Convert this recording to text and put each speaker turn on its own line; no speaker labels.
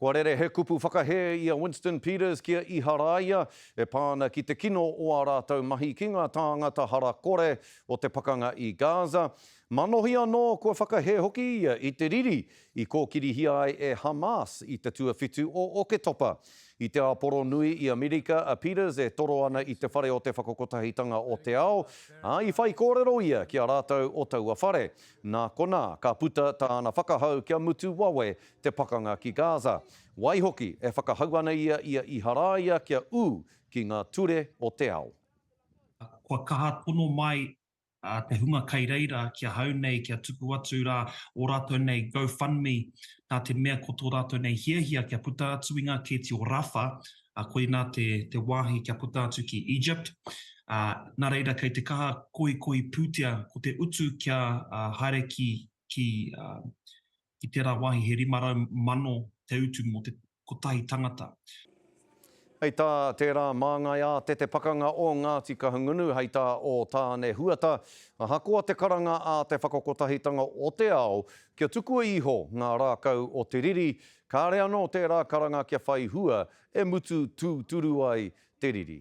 Kua rere he kupu whakahe ia Winston Peters kia Iharaia e pāna ki te kino o a rātou mahi ki ngā tāngata hara kore o te pakanga i Gaza. Manohi anō kua whakahe hoki ia i te riri i kōkiri ai e Hamas i te tuawhitu o Oketopa. I te aporo nui i Amerika, a Peters e toro ana i te whare o te whakakotahitanga o te ao. I whai kōrero ia ki a rātou o taua whare. Nā kona, ka puta tāna whakahau kia mutu wawe te pakanga ki Gaza. Waihoki e whakahau ana ia Iharaia kia ki ngā ture o te ao.
Kua kaha tono mai te hunga kai reira, kia hau nei, kia tuku atu rā, o rātou nei GoFundMe, nā te mea ko tō rātou nei hiahia kia puta atu i ngā kēti o Rafah, koe nā te wāhi kia puta atu ki Egypt. Nā reira kei te kaha koi pūtea, ko te utu kia haere ki tērā wāhi he 5,000,000 te utu mo te kotahi tangata.
Hei tā, tērā māngai a te pakanga o Ngāti Kahungunu, hei tā o tāne huata. Hakoa te karanga a te whakakotahitanga o te ao, kia tukua iho ngā rākau o te riri, kāre anō tērā karanga kia whai hua, e mutu tūturu ai te riri.